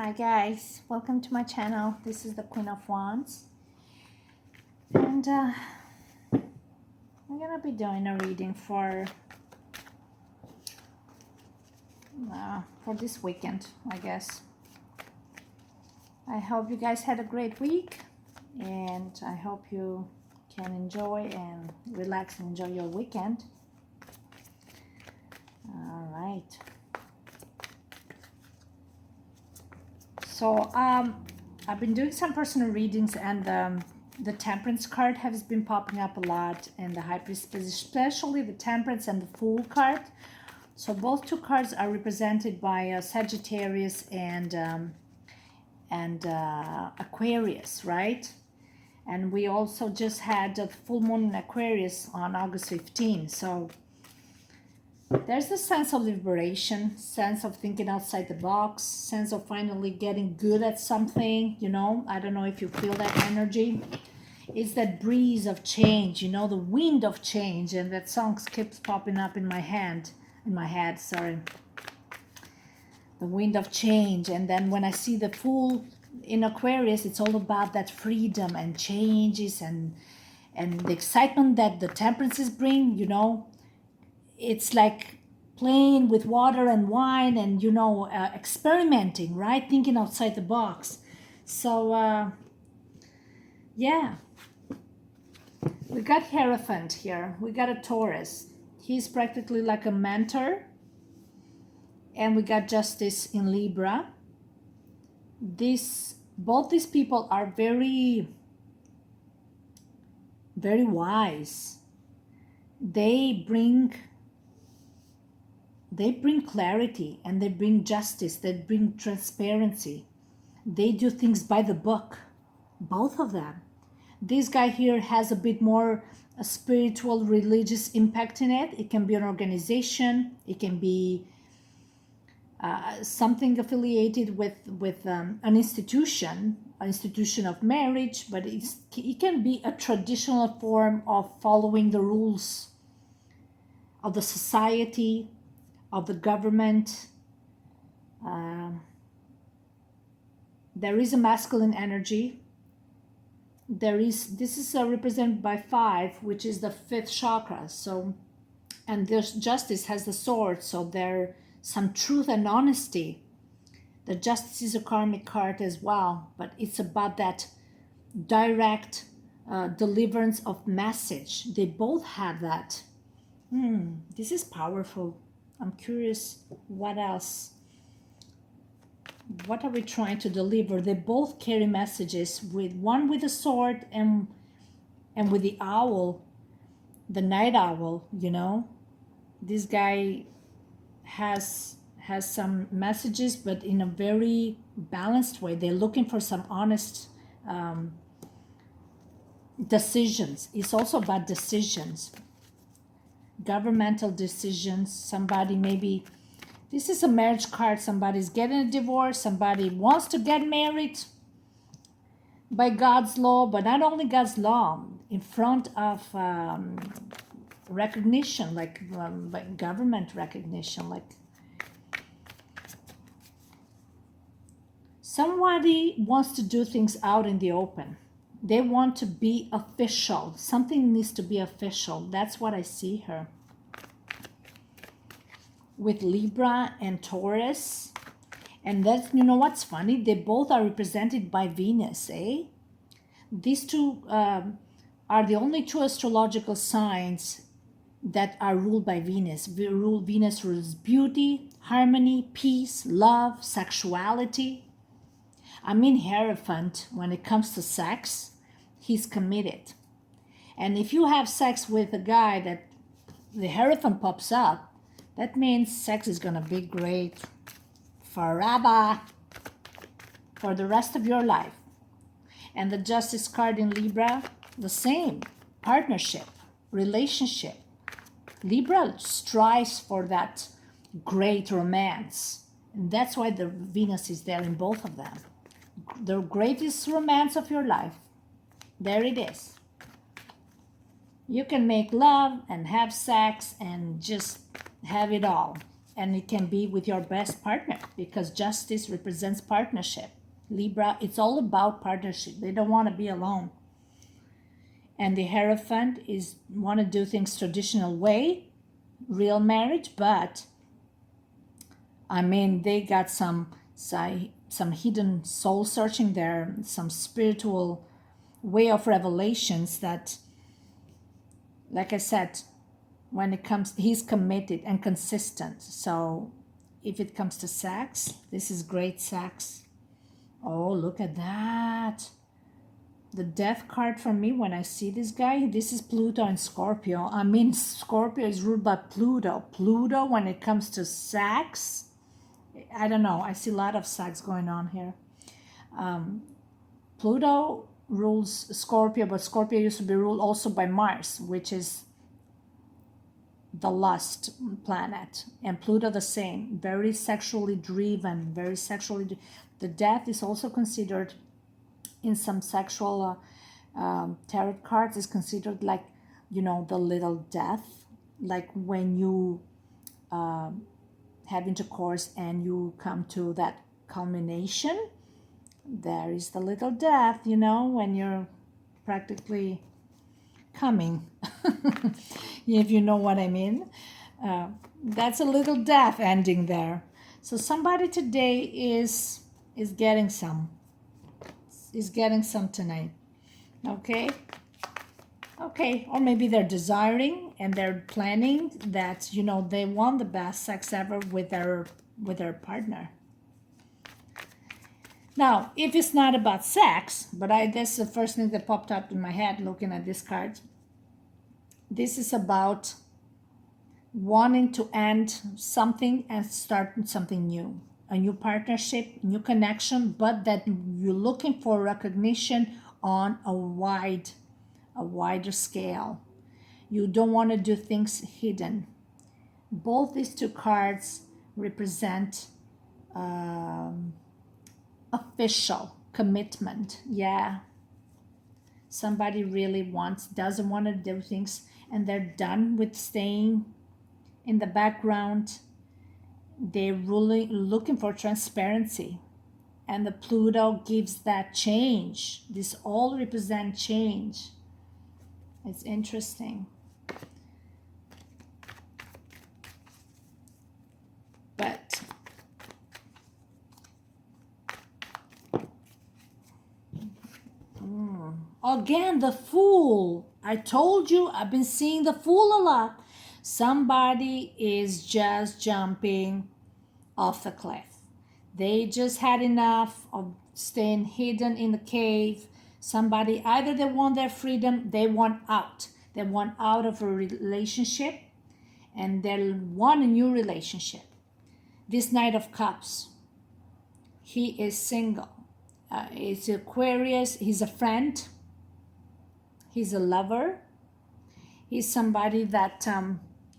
Hi guys, welcome to my channel. This is the Queen of Wands, and I'm gonna be doing a reading for this weekend, I guess. I hope you guys had a great week, and I hope you can enjoy and relax and enjoy your weekend. All right. So I've been doing some personal readings, and the Temperance card has been popping up a lot, and the High Priestess, especially the Temperance and the Fool card. So both two cards are represented by Sagittarius and Aquarius, right? And we also just had a full moon in Aquarius on August 15. So there's a sense of liberation, sense of thinking outside the box, sense of finally getting good at something, you know. I don't know if you feel that energy. It's that breeze of change, you know, the wind of change. And that song keeps popping up in my head, sorry. The wind of change. And then when I see the Fool in Aquarius, it's all about that freedom and changes and the excitement that the Temperances bring, you know. It's like playing with water and wine and, you know, experimenting, right? Thinking outside the box. So, yeah. We got Hierophant here. We got a Taurus. He's practically like a mentor. And we got Justice in Libra. Both these people are very, very wise. They bring clarity, and they bring justice, they bring transparency. They do things by the book, both of them. This guy here has a bit more a spiritual, religious impact in it. It can be an organization, it can be something affiliated with an institution of marriage, but it can be a traditional form of following the rules of the society, of the government. There is a masculine energy. This is represented by 5, which is the 5th chakra. So, and there's Justice has the sword, so there some truth and honesty. The Justice is a karmic card as well, but it's about that direct deliverance of message. They both have that. This is powerful. I'm curious what else. What are we trying to deliver? They both carry messages, with one with a sword and with the owl, the night owl, you know. This guy has some messages, but in a very balanced way. They're looking for some honest decisions. It's also about decisions, governmental decisions. Somebody maybe, this is a marriage card. Somebody's getting a divorce. Somebody wants to get married by God's law, but not only God's law, in front of recognition, like by government recognition. Like somebody wants to do things out in the open. They want to be official. Something needs to be official. That's what I see here. With Libra and Taurus. And that's, you know what's funny? They both are represented by Venus, eh? These two are the only 2 astrological signs that are ruled by Venus. Venus rules beauty, harmony, peace, love, sexuality. I mean, Hierophant, when it comes to sex, he's committed. And if you have sex with a guy that the Hierophant pops up, that means sex is gonna be great forever, for the rest of your life. And the Justice card in Libra, the same. Partnership, relationship. Libra strives for that great romance. And that's why the Venus is there in both of them. The greatest romance of your life. There it is. You can make love and have sex and just have it all. And it can be with your best partner, because justice represents partnership. Libra, it's all about partnership. They don't want to be alone. And the Hierophant is want to do things traditional way, real marriage, but I mean, they got some hidden soul searching there, some spiritual way of revelations that, like I said, when it comes, he's committed and consistent. So if it comes to sex, this is great sex. Oh, look at that. The Death card for me, when I see this guy, this is Pluto and Scorpio. I mean, Scorpio is ruled by Pluto. Pluto, when it comes to sex, I don't know. I see a lot of sex going on here. Pluto rules Scorpio, but Scorpio used to be ruled also by Mars, which is the lust planet. And Pluto the same, very sexually driven, very sexually. The Death is also considered in some sexual tarot cards, is considered like, you know, the little death, like when you have intercourse and you come to that culmination, there is the little death, you know, when you're practically coming, if you know what I mean. That's a little death ending there. So somebody today is getting some, tonight. Okay, or maybe they're desiring and they're planning that, you know, they want the best sex ever with their partner. Now, if it's not about sex, but that's the first thing that popped up in my head looking at this card. This is about wanting to end something and start something new, a new partnership, new connection, but that you're looking for recognition on a wider scale. You don't want to do things hidden. Both these two cards represent official commitment. Yeah, somebody really doesn't want to do things, and they're done with staying in the background. They're really looking for transparency, and the Pluto gives that change. This all represent change. It's interesting. But again, the Fool. I told you, I've been seeing the Fool a lot. Somebody is just jumping off the cliff. They just had enough of staying hidden in the cave. Somebody, either they want their freedom, they want out. They want out of a relationship, and they want a new relationship. This Knight of Cups, he is single. He's Aquarius. He's a friend. He's a lover. He's somebody that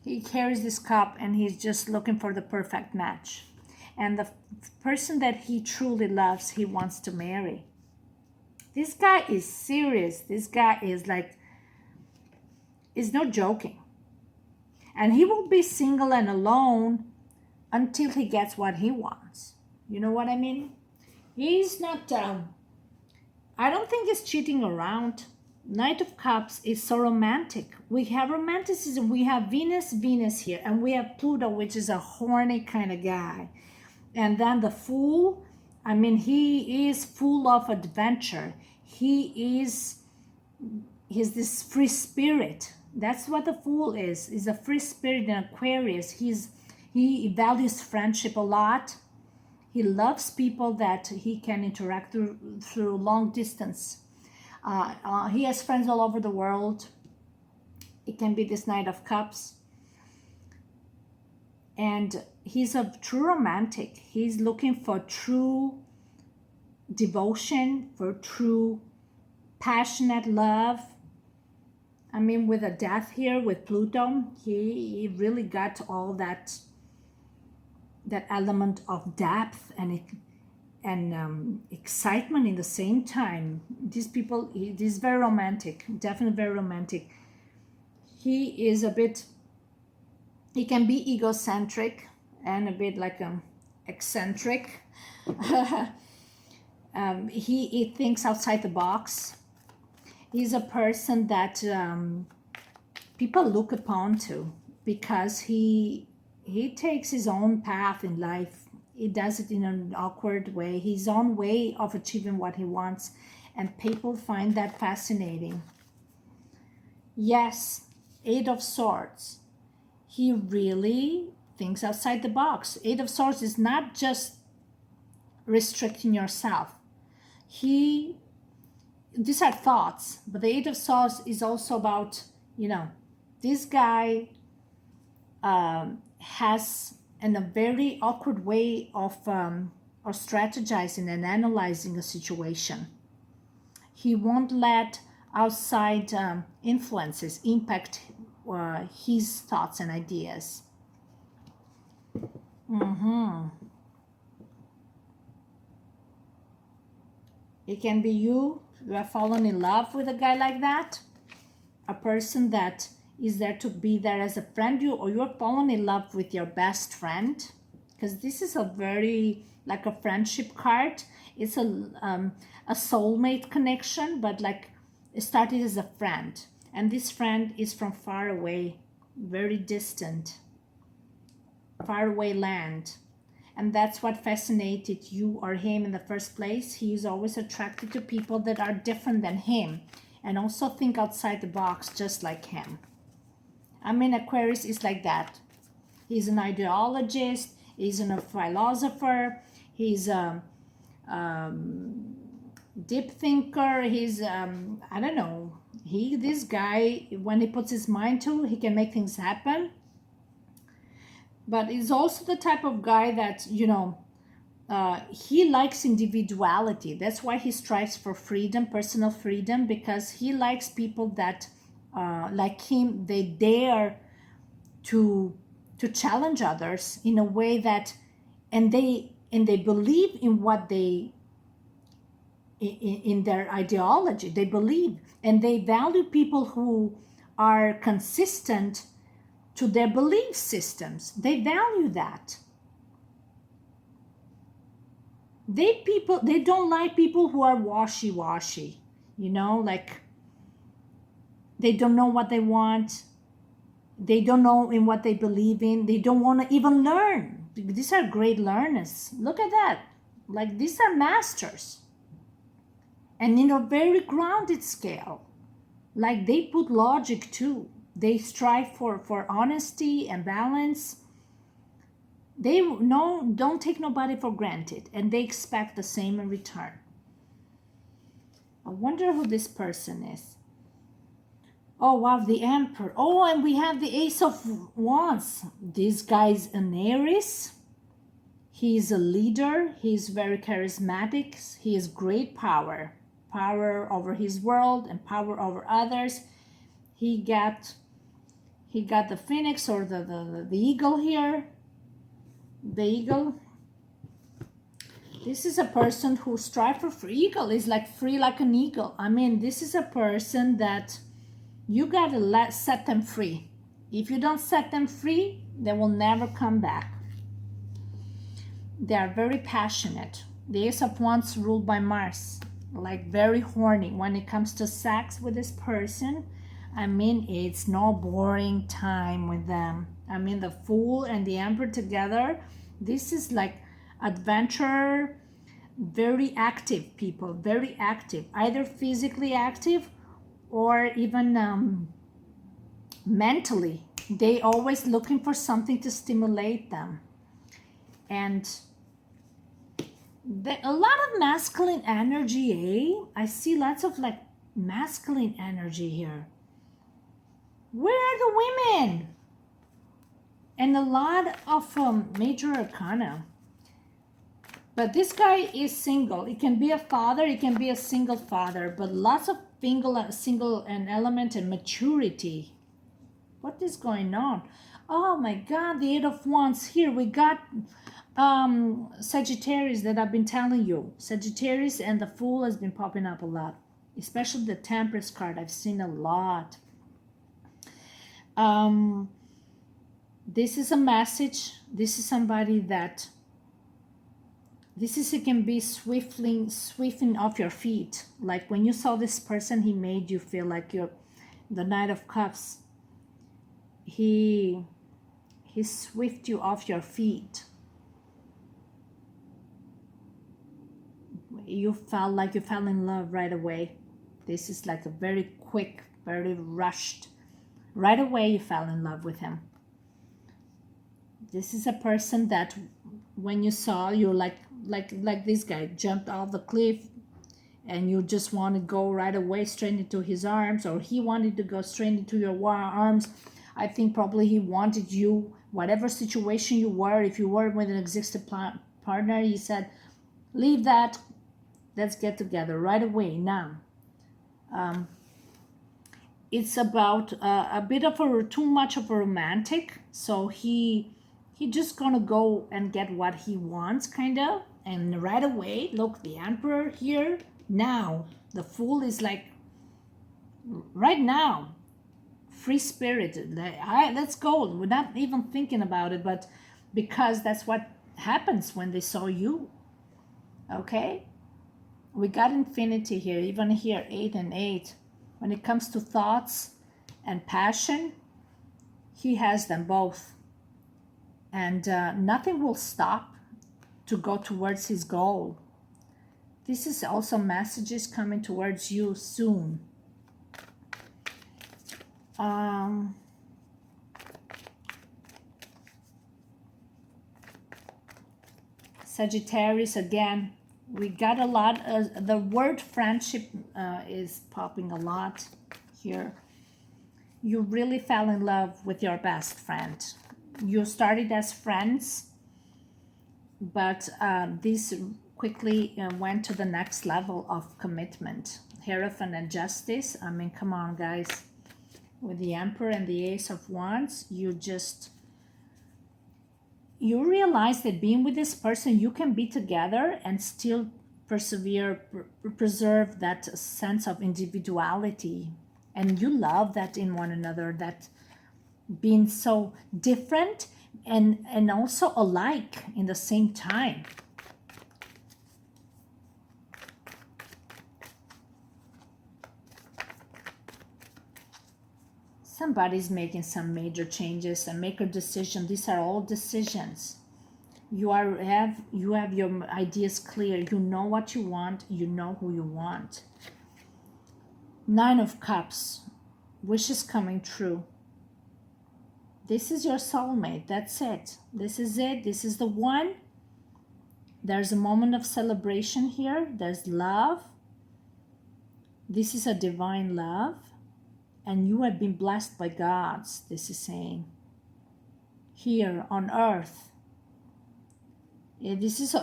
he carries this cup and he's just looking for the perfect match. And the person that he truly loves, he wants to marry. This guy is serious. This guy is no joking. And he will be single and alone until he gets what he wants. You know what I mean? He's not, I don't think he's cheating around. Knight of Cups is so romantic. We have romanticism. We have Venus here, and we have Pluto, which is a horny kind of guy. And then the Fool, I mean, he is full of adventure. He's this free spirit. That's what the Fool is. He's a free spirit in Aquarius. He values friendship a lot. He loves people that he can interact through long distance. He has friends all over the world. It can be this Knight of Cups. And he's a true romantic. He's looking for true devotion, for true passionate love. I mean, with a Death here, with Pluto, he really got all that element of depth and excitement in the same time. These people, he's very romantic, definitely very romantic. He can be egocentric, and a bit like eccentric. He thinks outside the box. He's a person that people look upon to, because he takes his own path in life. He does it in an awkward way, his own way of achieving what he wants, and people find that fascinating. Yes, Eight of Swords. He really thinks outside the box. Eight of Swords is not just restricting yourself. These are thoughts, but the Eight of Swords is also about, this guy has a very awkward way of strategizing and analyzing a situation. He won't let outside influences impact his thoughts and ideas. It can be you have fallen in love with a guy like that, a person that is there to be there as a friend, or you're fallen in love with your best friend, because this is a very like a friendship card. It's a soulmate connection, but like it started as a friend, and this friend is from far away, very distant, far away land. And that's what fascinated you or him in the first place. He is always attracted to people that are different than him and also think outside the box just like him. I mean, Aquarius is like that. He's an ideologist, he's a philosopher, he's a deep thinker, he's, I don't know, this guy, when he puts his mind to, he can make things happen. But he's also the type of guy that, he likes individuality. That's why he strives for freedom, personal freedom, because he likes people that, like him, they dare to challenge others in a way that, and they believe in what they, in their ideology, they believe, and they value people who are consistent to their belief systems. They value that. They don't like people who are washy-washy, like they don't know what they want. They don't know in what they believe in. They don't want to even learn. These are great learners. Look at that. Like, these are masters. And in a very grounded scale. Like, they put logic too. They strive for honesty and balance. They don't take nobody for granted, and they expect the same in return. I wonder who this person is. Oh wow, the Emperor. Oh, and we have the Ace of Wands. This guy's an Aries. He's a leader. He's very charismatic. He has great power over his world and power over others. He got the phoenix, or the eagle here. The eagle. This is a person who strives for free. Eagle is like free like an eagle. I mean, this is a person that you gotta set them free. If you don't set them free, they will never come back. They are very passionate. The Ace of Wands ruled by Mars, like very horny. When it comes to sex with this person, I mean, it's no boring time with them. I mean, the Fool and the Emperor together, this is like adventure, very active people, very active, either physically active or even mentally. They always looking for something to stimulate them. And a lot of masculine energy, eh? I see lots of like masculine energy here. Where are the women? And a lot of major arcana. But this guy is single. It can be a father, it can be a single father, but lots of single and element and maturity. What is going on? Oh my God, the Eight of Wands. Here we got Sagittarius that I've been telling you. Sagittarius and the Fool has been popping up a lot. Especially the Temperance card. I've seen a lot. This is a message. This is somebody that, it can be sweeping off your feet. Like when you saw this person, he made you feel like you're the Knight of Cups. He swept you off your feet. You felt like you fell in love right away. This is like a very quick, very rushed. Right away you fell in love with him. This is a person that when you saw, you're like this guy jumped off the cliff, and you just want to go right away straight into his arms, or he wanted to go straight into your arms. I think probably he wanted you, whatever situation you were, if you were with an existing partner, he said, leave that, let's get together right away now. It's about a bit of too much of a romantic, so he just gonna go and get what he wants, kind of, and right away. Look, the Emperor here now. The Fool is like right now, free spirited. Let's go. We're not even thinking about it, but because that's what happens when they saw you. Okay, we got infinity here, even here, 8 and 8. When it comes to thoughts and passion, he has them both. And nothing will stop to go towards his goal. This is also messages coming towards you soon. Sagittarius, again, we got a lot. The word friendship is popping a lot here. You really fell in love with your best friend. You started as friends, but this quickly went to the next level of commitment. Hierophant and Justice. I mean, come on, guys. With the Emperor and the Ace of Wands, you realize that being with this person, you can be together and still preserve that sense of individuality. And you love that in one another, that being so different and also alike in the same time. Somebody's making some major changes and make a decision. These are all decisions. You have your ideas clear. You know what you want. You know who you want. 9 of Cups. Wishes coming true. This is your soulmate. That's it. This is it. This is the one. There's a moment of celebration here. There's love. This is a divine love. And you have been blessed by gods, this is saying. Here on earth. This is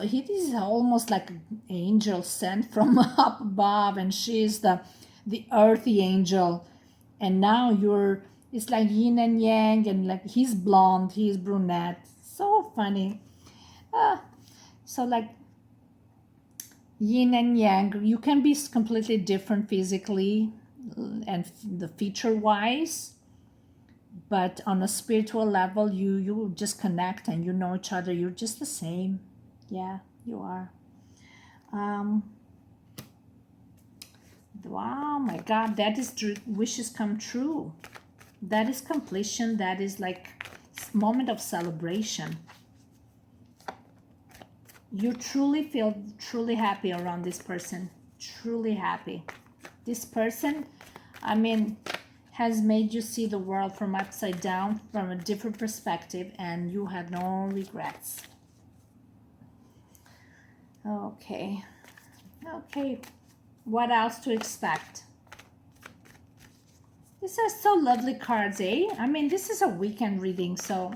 almost like an angel sent from up above, and she's the earthy angel. And now it's like yin and yang, and like he's blonde, he's brunette. So funny. So like yin and yang, you can be completely different physically and the feature wise, but on a spiritual level, you just connect and you know each other. You're just the same. Yeah, you are. Wow, my God, that is wishes come true. That is completion. That is like moment of celebration. You truly feel truly happy around this person. Truly happy. This person, I mean, has made you see the world from upside down, from a different perspective, and you have no regrets. Okay. What else to expect? These are so lovely cards, eh? I mean, this is a weekend reading, so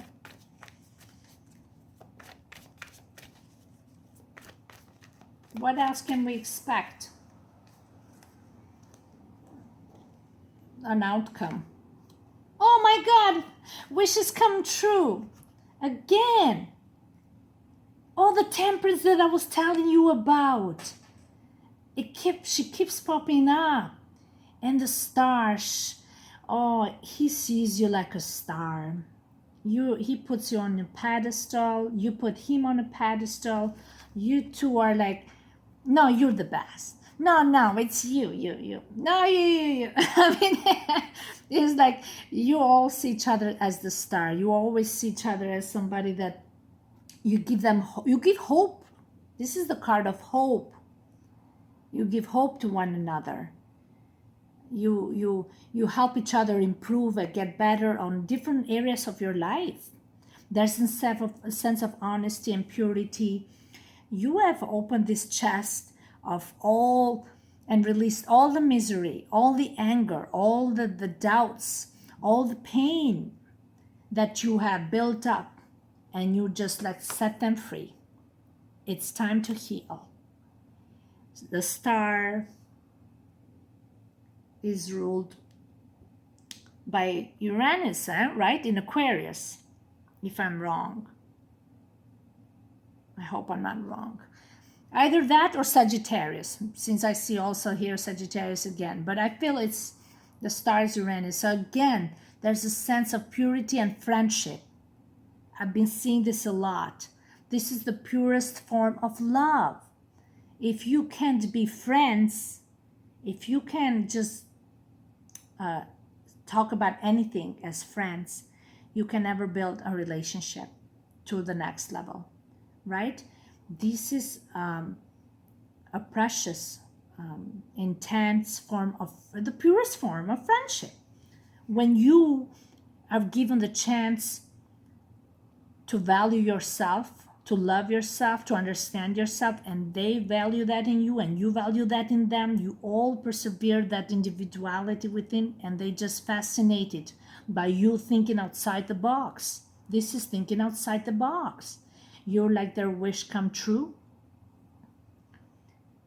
what else can we expect? An outcome. Oh my God, wishes come true again. Oh, the Temperance that I was telling you about. She keeps popping up. And the stars. Oh, he sees you like a star. He puts you on a pedestal, you put him on a pedestal. You two are like, no, you're the best. No, it's you. No, you. I mean, it's like you all see each other as the star. You always see each other as somebody that you give hope. This is the card of hope. You give hope to one another. You help each other improve and get better on different areas of your life. There's a sense of honesty and purity. You have opened this chest of all and released all the misery, all the anger, all the doubts, all the pain that you have built up, and you just like set them free. It's time to heal. The star is ruled by Uranus, right? In Aquarius, if I'm wrong. I hope I'm not wrong. Either that or Sagittarius, since I see also here Sagittarius again. But I feel it's the stars Uranus. So again, there's a sense of purity and friendship. I've been seeing this a lot. This is the purest form of love. If you can't be friends, if you can just talk about anything as friends, you can never build a relationship to the next level, right? This is a precious, intense form of the purest form of friendship. When you are given the chance to value yourself, to love yourself, to understand yourself, and they value that in you and you value that in them, you all persevere that individuality within, and they just fascinated by you thinking outside the box. This is thinking outside the box. You're like their wish come true.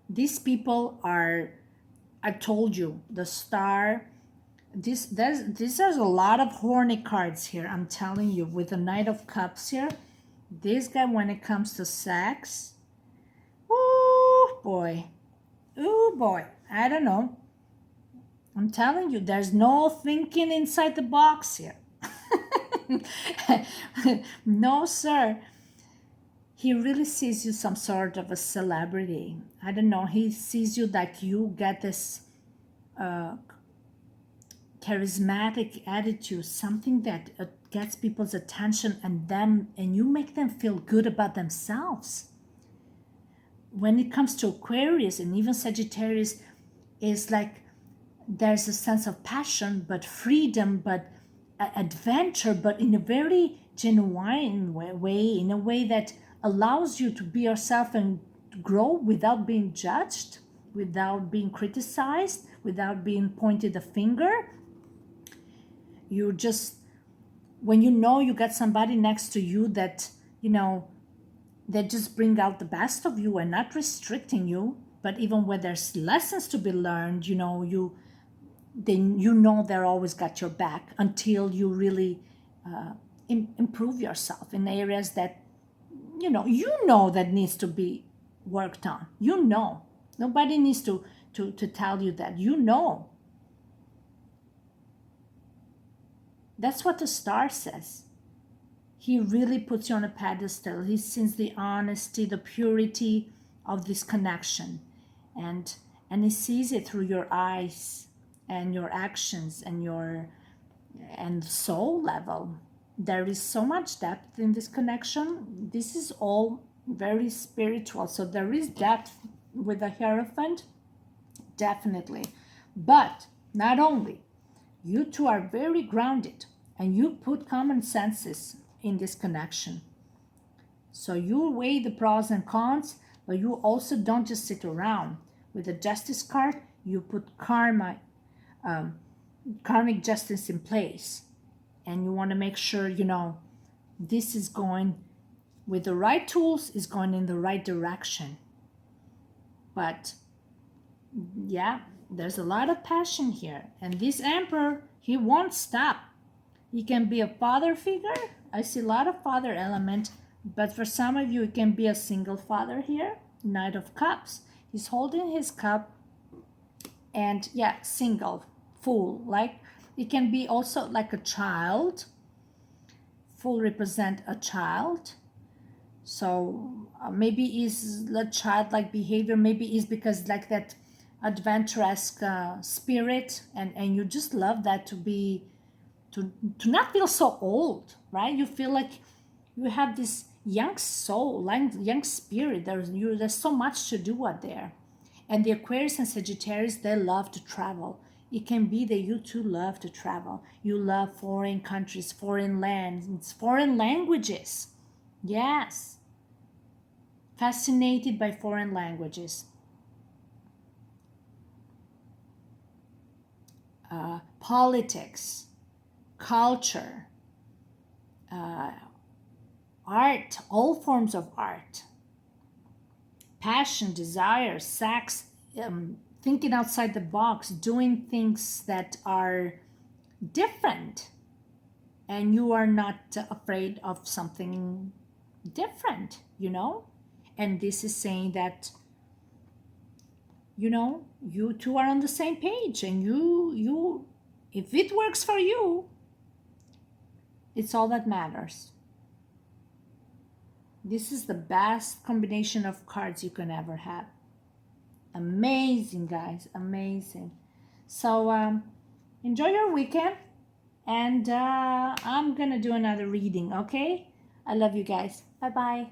These people are, I told you, the star. There's a lot of horny cards here, I'm telling you, with the Knight of Cups here. This guy, when it comes to sex, oh boy, I don't know. I'm telling you, there's no thinking inside the box here. No, sir. He really sees you some sort of a celebrity. I don't know. He sees you like you get this charismatic attitude, something that gets people's attention and you make them feel good about themselves. When it comes to Aquarius and even Sagittarius, is like there's a sense of passion, but freedom, but adventure, but in a very genuine way, in a way that allows you to be yourself and grow without being judged, without being criticized, without being pointed a finger. You just, when you know you got somebody next to you that, that just bring out the best of you and not restricting you, but even when there's lessons to be learned, they're always got your back until you really improve yourself in areas that that needs to be worked on. Nobody needs to tell you that. That's what the star says. He really puts you on a pedestal. He sees the honesty, the purity of this connection, and he sees it through your eyes and your actions and soul level. There is so much depth in this connection. This is all very spiritual. So there is depth with the Hierophant, definitely. But not only, you two are very grounded and you put common senses in this connection. So you weigh the pros and cons, but you also don't just sit around. With the Justice card, you put karmic justice in place. And you want to make sure, this is going with the right tools, is going in the right direction. But yeah, there's a lot of passion here. And this Emperor, he won't stop. He can be a father figure. I see a lot of father element. But for some of you, it can be a single father here. Knight of Cups. He's holding his cup. And yeah, single, full. Like, it can be also like a child full represent a child. So maybe is the childlike behavior, maybe is because like that adventurous spirit, and you just love that to be to not feel so old, right? You feel like you have this young soul, young spirit. There's so much to do out there. And the Aquarius and Sagittarius, they love to travel. It can be that you too love to travel. You love foreign countries, foreign lands, foreign languages. Yes. Fascinated by foreign languages. Politics, culture, art, all forms of art, passion, desire, sex, thinking outside the box, doing things that are different, and you are not afraid of something different, you know? And this is saying that, you know, you two are on the same page, and you if it works for you, it's all that matters. This is the best combination of cards you can ever have. Amazing, guys, amazing. So enjoy your weekend, and I'm gonna do another reading. Okay, I love you guys. Bye bye.